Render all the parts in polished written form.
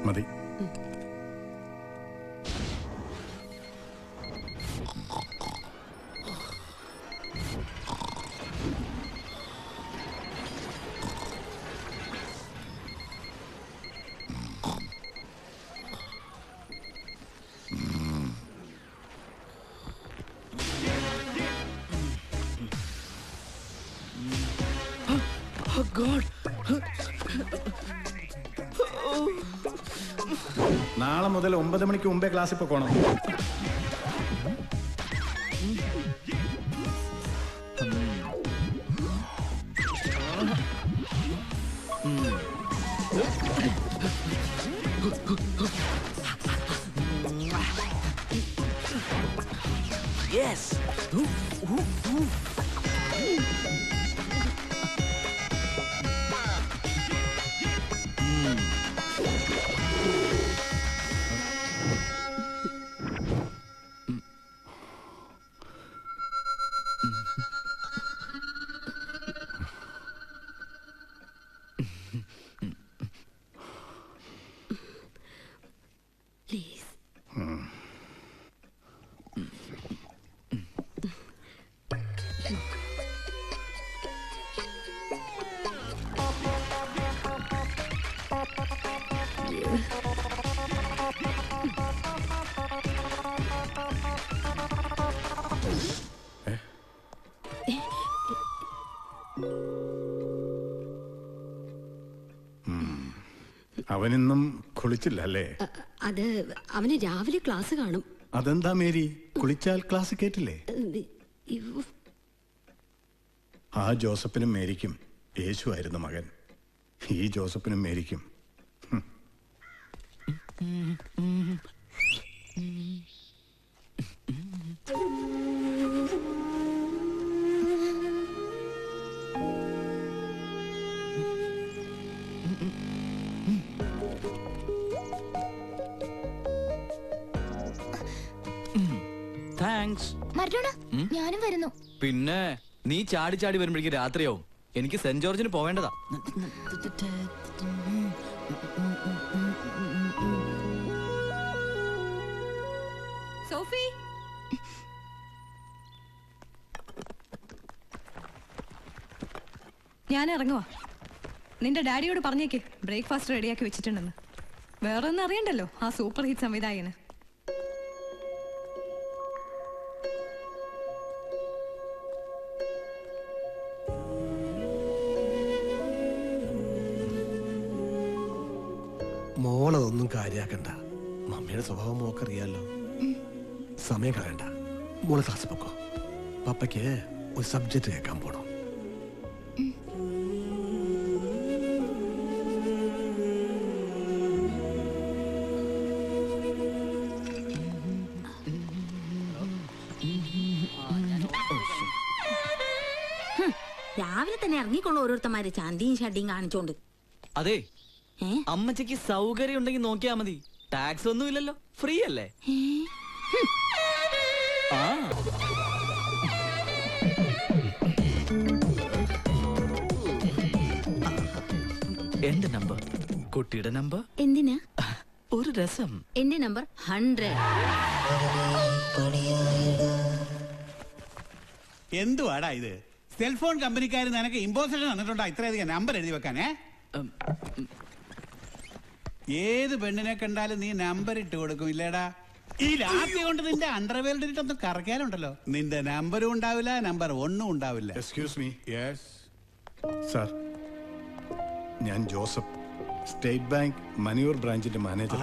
മതി. നാളെ മുതൽ 9 മണിക്ക് മുമ്പേ ക്ലാസ്സിൽ പോകണം. Yes. Please. അവനിന്നും കുളിച്ചില്ല അല്ലേ? അത് അവന് രാവിലെ ക്ലാസ് കാണും. അതെന്താ മേരി, കുളിച്ചാൽ ക്ലാസ് കേട്ടില്ലേ? ആ ജോസഫിനും മേരിക്കും യേശു ആയിരുന്നു മകൻ. ഈ ജോസഫിനും മേരിക്കും ഞാനും വരുന്നു. പിന്നെ നീ ചാടി ചാടി വരുമ്പോഴേക്ക് രാത്രിയാവും. എനിക്ക് സെന്റ് ജോർജിന് പോവേണ്ടതാ. സോഫി, ഞാൻ ഇറങ്ങുവാ. നിന്റെ ഡാഡിയോട് പറഞ്ഞേക്ക് ബ്രേക്ക്ഫാസ്റ്റ് റെഡിയാക്കി വെച്ചിട്ടുണ്ടെന്ന്. വേറെ ഒന്നും അറിയണ്ടല്ലോ ആ സൂപ്പർ ഹിറ്റ് സംവിധായകന്. മോളതൊന്നും കാര്യാക്കണ്ട. മമ്മിയുടെ സ്വഭാവം മോക്കറിയാലോ. സമയം കളയണ്ട, മോളെ ക്ലാസ് പൊക്കോ. പപ്പയ്ക്ക് ഒരു സബ്ജക്റ്റ് കേൾക്കാൻ പോണം. രാവിലെ തന്നെ ഇറങ്ങിക്കൊള്ളു ഓരോരുത്തന്മാര് ചാന്തിയും ഷഡിയും കാണിച്ചോണ്ട്. അതെ, അമ്മച്ചക്ക് സൗകര്യം ഉണ്ടെങ്കിൽ നോക്കിയാ മതി. ടാക്സ് ഒന്നും ഇല്ലല്ലോ, ഫ്രീ അല്ലേ? എന്റെ നമ്പർ, കുട്ടിയുടെ നമ്പർ. എന്തിനാ? ഒരു രസം. എന്റെ നമ്പർ 100. എന്തുവാടാ ഇത്? സെൽഫോൺ കമ്പനിക്കാർ നിനക്ക് ഇമ്പോസിഷൻ തന്നിട്ടുണ്ടോ ഇത്രയധികം നമ്പർ എഴുതി വെക്കാനേ? ഏത് പെണ്ണിനെ കണ്ടാലും നീ നമ്പർ ഇട്ട് കൊടുക്കും ഇല്ലേടാ? ഈ രാത്രി കൊണ്ട് നിന്റെ അണ്ടർവെയർ ഇട്ടൊന്നും കറക്കാനുണ്ടല്ലോ. നിന്റെ നമ്പരും ഉണ്ടാവില്ല, നമ്പർ 1 ഉണ്ടാവില്ല. Excuse me. യെസ് സാർ, ഞാൻ ജോസഫ്, സ്റ്റേറ്റ് ബാങ്ക് മണിയൂർ ബ്രാഞ്ചിന്റെ മാനേജർ.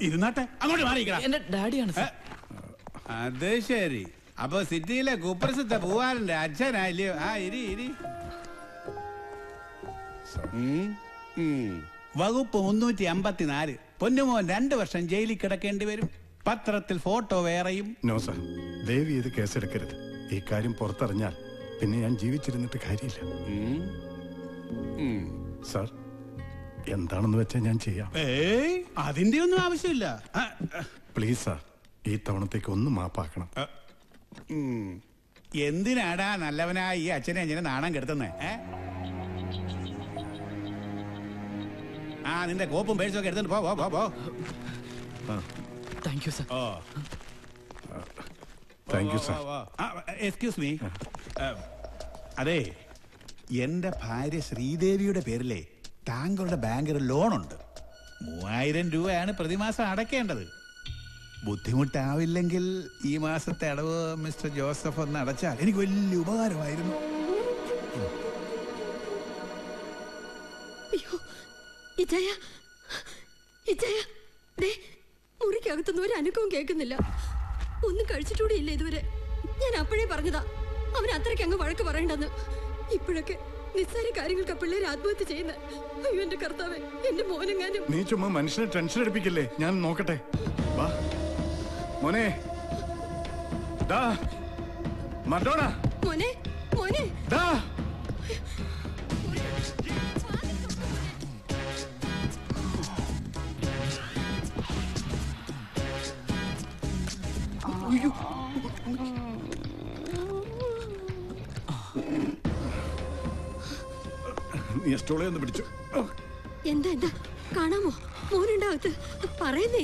ഇരുന്നാട്ടെ, അങ്ങോട്ട് മാറിയിക്കടാ. എന്റെ ഡാഡിയാണ്. അത് ശരി. അപ്പൊ സിറ്റിയിലെ കുപ്രസിദ്ധ പൂവാലന്റെ അച്ഛനായില്ലയോ? ആ ഇരി ഇരി. വകുപ്പ് 354. പൊന്നുമോൻ 2 വർഷം ജയിലിൽ കിടക്കേണ്ടി വരും. പത്രത്തിൽ ഫോട്ടോ വേറെയും. നോ സാർ, ദയവ് ചെയ്ത് കേസെടുക്കരുത്. ഈ കാര്യം പുറത്തറിഞ്ഞാൽ പിന്നെ ഞാൻ ജീവിച്ചിരുന്നിട്ട് കാര്യമില്ല. സാർ, എന്താണെന്ന് വെച്ചാൽ ഞാൻ ചെയ്യാം. അതിന്റെ ഒന്നും ആവശ്യമില്ല. പ്ലീസ് സാർ, ഈ തവണത്തേക്ക് ഒന്ന് മാപ്പാക്കണം. എന്തിനാടാ നല്ലവനായ ഈ അച്ഛനെ അച്ഛനെ നാണം കെടുത്തുന്നേ? ആ നിന്റെ കോപ്പും പേഴ്സും ഒക്കെ എടുത്തിട്ട് പോ. Thank you sir. Oh thank you sir. Excuse me. അതെ, എന്റെ ഭാര്യ ശ്രീദേവിയുടെ പേരിലെ താങ്കളുടെ ബാങ്കിൽ ലോണുണ്ട്. 3000 രൂപയാണ് പ്രതിമാസം അടയ്ക്കേണ്ടത്. ബുദ്ധിമുട്ടാവില്ലെങ്കിൽ ഈ മാസത്തെ അടവ് മിസ്റ്റർ ജോസഫ് ഒന്ന് അടച്ചാൽ എനിക്ക് വലിയ ഉപകാരമായിരുന്നു. അയ്യോ ഇജയ, ഇജയ, ദേ മുറിക്കകത്തുനിന്ന് ഒരു അനക്കവും കേൾക്കുന്നില്ല. ഒന്നും കഴിച്ചിട്ടൂടെ ഇല്ല ഇതുവരെ. ഞാൻ അപ്പോഴേ പറഞ്ഞതാ അവൻ അത്രയ്ക്ക് അങ്ങ് വഴക്ക് പറയണ്ടെന്ന്. ഇപ്പോഴൊക്കെ നിസ്സാര കാര്യങ്ങൾക്ക് പിള്ളേർ ആത്മഹത്യ ചെയ്യുന്ന. അയ്യോ എന്റെ കർത്താവേ, എന്റെ മോനെങ്ങാനും. നീ ചുമ്മാ മനുഷ്യനെ ടെൻഷൻ എടുപ്പിക്കല്ലേ. ഞാൻ നോക്കട്ടെ. വാ മോനെ. ദാ മർഡോണ. മോനെ, മോനെ. ദാ നീ സ്റ്റോളെ ഒന്ന് പിടിച്ചു. എന്താ എന്താ കാണാമോ? മോനുണ്ടാവത്ത് പറയുന്നേ.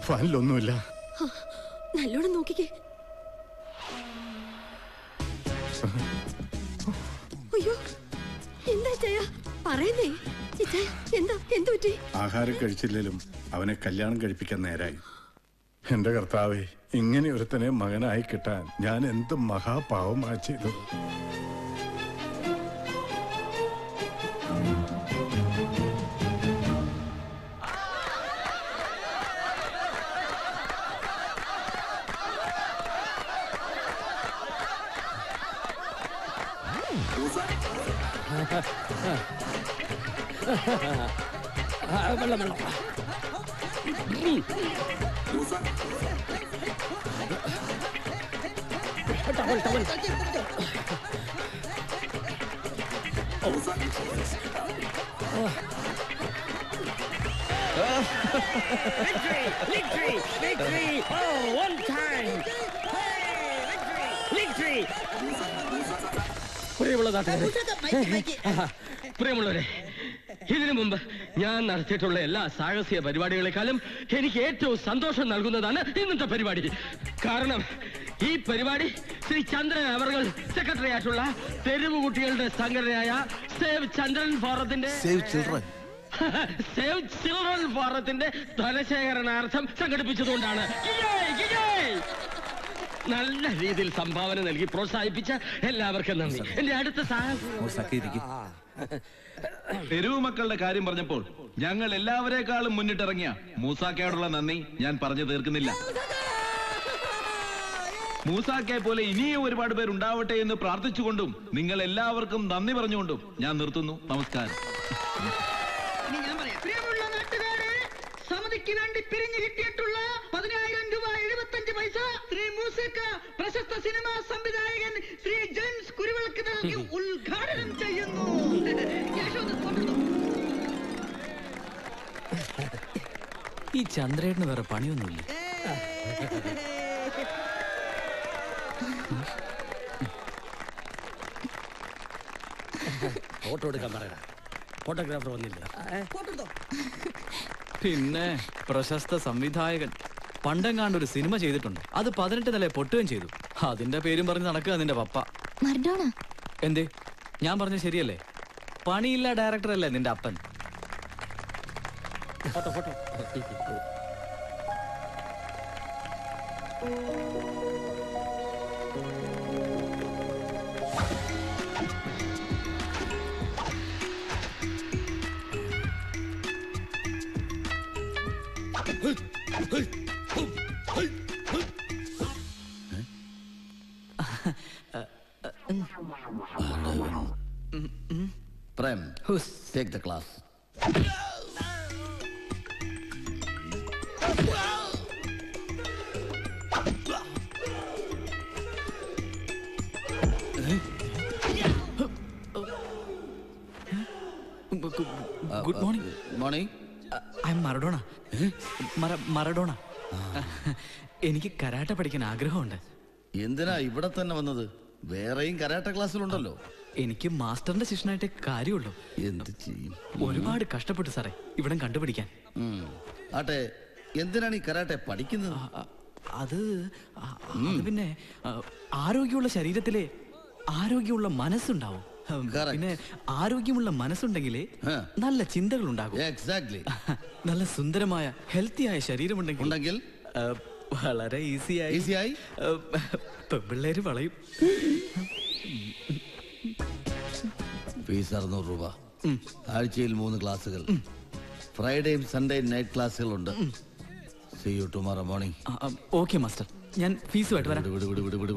ഫാനിലൊന്നുമില്ല. നല്ലോണം നോക്കിക്കേ. അയ്യോ എന്താ ചയ പറയുന്നേ. എന്താ എന്ത് പറ്റി? ആഹാരം കഴിച്ചില്ലേലും അവനെ കല്യാണം കഴിപ്പിക്കാൻ നേരായി. എന്റെ കർത്താവേ, ഇങ്ങനെ ഒരുത്തനെ മകനായി കിട്ടാൻ ഞാൻ എന്ത് മഹാപാവമാ ചെയ്തു. പ്രിയമുള്ളവരെ, ഇതിനു മുമ്പ് ഞാൻ നടത്തിയിട്ടുള്ള എല്ലാ സാഹസിക പരിപാടികളെക്കാളും എനിക്ക് ഏറ്റവും സന്തോഷം നൽകുന്നതാണ് ഇന്നത്തെ പരിപാടി. കാരണം ഈ പരിപാടി ശ്രീ ചന്ദ്രൻ അവർകൾ സെക്രട്ടറി ആയിട്ടുള്ള തെരുവ് കുട്ടികളുടെ സംഘടനയായ സേവ് ചന്ദ്രൻ ഫോറത്തിന്റെ സേവ് ചിൽഡ്രൻ ഫോറത്തിന്റെ ധനശേഖരണാർത്ഥം സംഘടിപ്പിച്ചതുകൊണ്ടാണ്. നല്ല രീതിയിൽ സംഭാവന നൽകി പ്രോത്സാഹിപ്പിച്ച എല്ലാവർക്കും നന്ദി. എന്റെ അടുത്ത തെരുവ് മക്കളുടെ കാര്യം പറഞ്ഞപ്പോൾ ഞങ്ങൾ എല്ലാവരെക്കാളും മുന്നിട്ടിറങ്ങിയ മൂസാക്കയോടുള്ള നന്ദി ഞാൻ പറഞ്ഞു തീർക്കുന്നില്ല. മൂസാക്കയെ പോലെ ഇനിയും ഒരുപാട് പേർ ഉണ്ടാവട്ടെ എന്ന് പ്രാർത്ഥിച്ചുകൊണ്ടും നിങ്ങൾ എല്ലാവർക്കും നന്ദി പറഞ്ഞുകൊണ്ടും ഞാൻ നിർത്തുന്നു. നമസ്കാരം. പ്രിയമുള്ള നാട്ടുകാരെ, സമിതിക്ക് വേണ്ടി പിരിഞ്ഞു കിട്ടിയിട്ടുള്ള 10,000 രൂപ 75 പൈസ ശ്രീ മൂസക്ക പ്രശസ്ത സിനിമാ സംവിധായകൻ ശ്രീ ജെയിംസ് കുരുവിളക്ക് നൽകി ഉദ്ഘാടനം ചെയ്യുന്നു. ഈ ചന്ദ്രേട്ടന് വേറെ പണിയൊന്നുമില്ല. ഫോട്ടോ എടുക്കാൻ പറയണ ഫോട്ടോഗ്രാഫർ വന്നില്ല. പിന്നെ പ്രശസ്ത സംവിധായകൻ പണ്ടെങ്ങാണ്ട് ഒരു സിനിമ ചെയ്തിട്ടുണ്ട്. അത് 18 നില പൊട്ടുകയും ചെയ്തു. അതിന്റെ പേരും പറഞ്ഞ് നടക്കുക നിന്റെ പപ്പ. എന്തേ ഞാൻ പറഞ്ഞ ശരിയല്ലേ? പണിയില്ല ഡയറക്ടർ അല്ലേ നിന്റെ അപ്പൻ? Photo photo Prem, take the class. Good morning. Morning. I'm Maradona. Maradona. എനിക്ക് കരാട്ടെ പഠിക്കാൻ ആഗ്രഹമുണ്ട്. എന്തിനാ ഇവിടെ തന്നെ വന്നത്? വേറെയും കരാട്ടെ ക്ലാസ്സിലുണ്ടല്ലോ. എനിക്ക് മാസ്റ്ററിന്റെ ശിഷ്യനായിട്ടേ കാര്യമുള്ളൂ. എന്ത് ചെയ്യും? ഒരുപാട് കഷ്ടപ്പെട്ടു സാറേ ഇവിടം കണ്ടുപിടിക്കാൻ. ആട്ടെ, എന്തിനാണ് ഈ കരാട്ടെ പഠിക്കുന്നത്? അത് പിന്നെ ആരോഗ്യമുള്ള ശരീരത്തിലെ ആരോഗ്യമുള്ള മനസ്സുണ്ടാവും. പിന്നെ ആരോഗ്യമുള്ള മനസ്സുണ്ടെങ്കിലേ നല്ല ചിന്തകൾ ഉണ്ടാകും. എക്സാക്ട്ലി. നല്ല സുന്ദരമായ ഹെൽത്തിയായ ശരീരമുണ്ടെങ്കിൽ വളരെ ഈസിയായി പെൺപിള്ളേര് വളയും. ഫീസ് 600 രൂപ. ആഴ്ചയിൽ 3 ക്ലാസ്സുകൾ. ഫ്രൈഡേയും സൺഡേയും നൈറ്റ് ക്ലാസ്സുകളുണ്ട്. See you tomorrow morning. Okay master, ഞാൻ ഫീസുമായിട്ട് വരാം.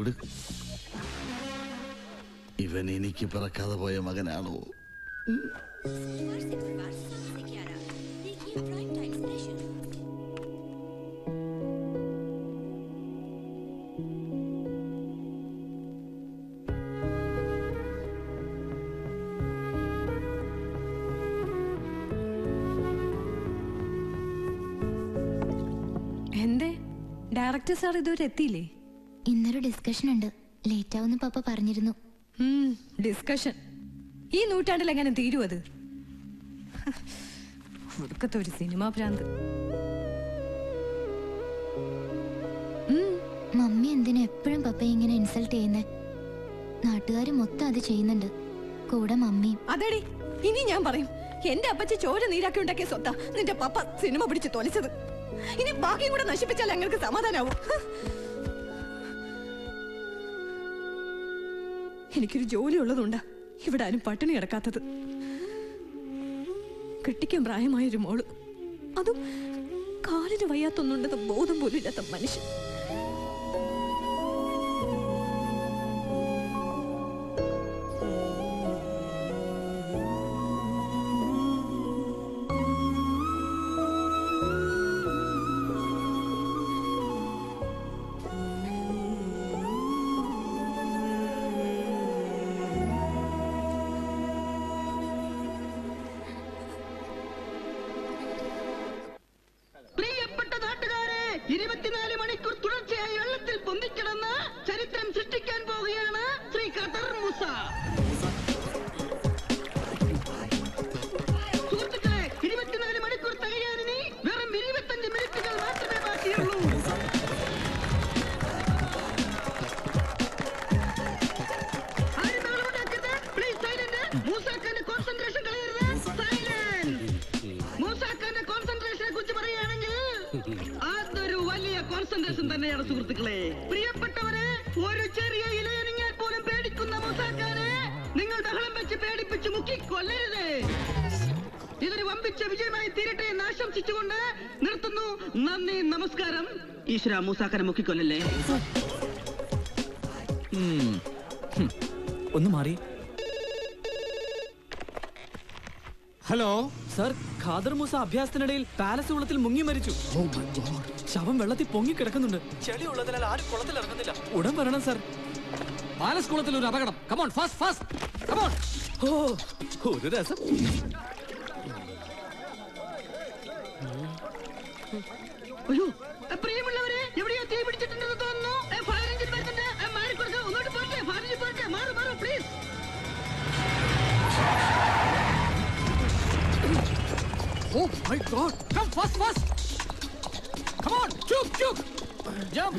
വിട്. ഇവൻ എനിക്ക് പിറക്കാതെ പോയ മകനാണോ? എന്തേ ഡയറക്ടർ സാർ ഇതുവരെ എത്തിയില്ലേ? ഇന്നൊരു ഡിസ്കഷൻ ഉണ്ട്, ലേറ്റ് ആവുന്ന പപ്പ പറഞ്ഞിരുന്നു. ഡിസ്കഷൻ ഈ നൂറ്റാണ്ടിൽ എങ്ങനെ തീരും അത്? ഒടുക്കത്തെ ഒരു സിനിമാ ഭ്രാന്ത്. മമ്മി എന്തിനാ എപ്പോഴും പപ്പയെ ഇങ്ങനെ ഇൻസൾട്ട് ചെയ്യുന്നേ? നാട്ടുകാർ മൊത്തം അത് ചെയ്യുന്നുണ്ട്, കൂടെ മമ്മിയും. അതെടി, ഇനി ഞാൻ പറയും, എന്റെ അപ്പച്ചി ചോര നീരാക്കി ഉണ്ടാക്കിയ സ്വത്താ നിന്റെ പപ്പ സിനിമ പിടിച്ച് തൊലച്ചത്. ഇനി ബാക്കിയും കൂടെ നശിപ്പിച്ചാൽ ഞങ്ങൾക്ക് സമാധാനാവും. എനിക്കൊരു ജോലി ഉള്ളതുകൊണ്ടാ ഇവിടെ ആരും പട്ടിണി കിടക്കാത്തത്. കെട്ടിക്കാൻ പ്രായമായൊരു മോള്, അതും കാലിന് വയ്യാത്തൊന്നുണ്ടെന്ന് ബോധം പോലും ഇല്ലാത്ത മനുഷ്യൻ. പ്രിയപ്പെട്ട നാട്ടുകാരെ, 24 മണിക്കൂർ തുടർച്ചയായി വെള്ളത്തിൽ പൊന്തിക്കിടന്ന് ചരിത്രം സൃഷ്ടിക്കാൻ പോവുകയാണ് ശ്രീ ഖദർ മൂസ. സുഹൃത്തുക്കളെ, 24 മണിക്കൂർ തികയാനിനി വെറും 25 മിനിറ്റുകൾ മാത്രമേ ബാക്കിയുള്ളൂ. ആരും ബഹളമുണ്ടാക്കരുത്. Please silent. മൂസാഖാന്റെ കോൺസെൻട്രേഷൻ കളയരുത്. സൈലന്റ്. മൂസാഖാന്റെ കോൺസെൻട്രേഷനെ കുറിച്ച് പറയുകയാണെങ്കിൽ അതൊരു വലിയ കോൺസെൻട്രേഷൻ തന്നെയാണ് സുഹൃത്തുക്കളെ. പ്രിയപ്പെട്ടവരെ, ഒരു ചെറിയ ഇലയണിഞ്ഞാൽ പോലും പേടിക്കുന്ന മൂസാഖാനെ നിങ്ങൾ ബഹളം വെച്ച് പേടിപ്പിച്ച് മുക്കിക്കൊല്ലരുത്. ഇതൊരു വമ്പിച്ച വിജയമായി തീരട്ടെ എന്ന് ആശംസിച്ചുകൊണ്ട് നിർത്തുന്നു. നന്ദി, നമസ്കാരം. ഈശ്വര, മൂസാഖാനെ മുക്കിക്കൊല്ലല്ലേ. ഒന്ന് മാറി. ഹലോ സർ, ഖാദർ മൂസ അഭ്യാസത്തിനിടയിൽ പാലസ് കുളത്തിൽ മുങ്ങി മരിച്ചു. ശവം വെള്ളത്തിൽ പൊങ്ങി കിടക്കുന്നുണ്ട്. ചെളി ഉള്ളതിനാൽ ആരും കുളത്തിൽ ഇറങ്ങുന്നില്ല. ഉടൻ വരണം സർ. പാലസ് കുളത്തിൽ ഒരു അപകടം. Come on, fast fast, come on. ഓ, ഒരു രസം. അയ്യോ, പ്രിയമുള്ളവരെ, എവിടെയോ തീ പിടിച്ചിട്ടുണ്ടെന്ന് തോന്നുന്നു. ഫയർ എഞ്ചിൻ വരുന്നുണ്ട്. മാറിക്കൊടുക്കുക, ഒന്നോട്ട് പോട്ടെ. ഫയർ എഞ്ചിൻ പോട്ടെ. മാറു please. Oh my God! Come fast! Come on! Jump! Jump!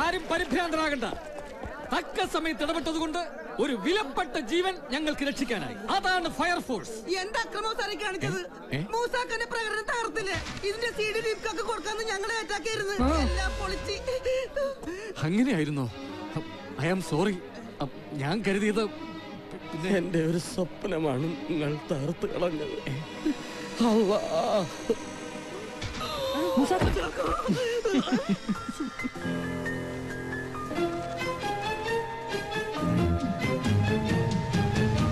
ആരും പരിഭ്രാന്തരാകണ്ട. തക്ക സമയത്ത് ഇടപെട്ടതുകൊണ്ട് ഒരു വിലപ്പെട്ട ജീവൻ ഞങ്ങൾക്ക് രക്ഷിക്കാനായി. അതാണ് ഫയർഫോഴ്സ്. എന്താ അക്രമം സാറി കാണിച്ചത്? മൂസാഖാന്റെ പ്രകടനം തകർത്തില്ലേ? ഇതിന്റെ CD ലീപ്കൊക്കെ കൊടുക്കാന്ന് ഞങ്ങളെ അറ്റാക്കായിരുന്നു. എല്ലാം പൊളിച്ച്. അങ്ങനെയായിരുന്നോ? I am sorry. ഞാൻ കരുതിയത് എന്റെ ഒരു സ്വപ്നമാണ് നിങ്ങൾ തകർത്ത് കളഞ്ഞത്. മൂസാ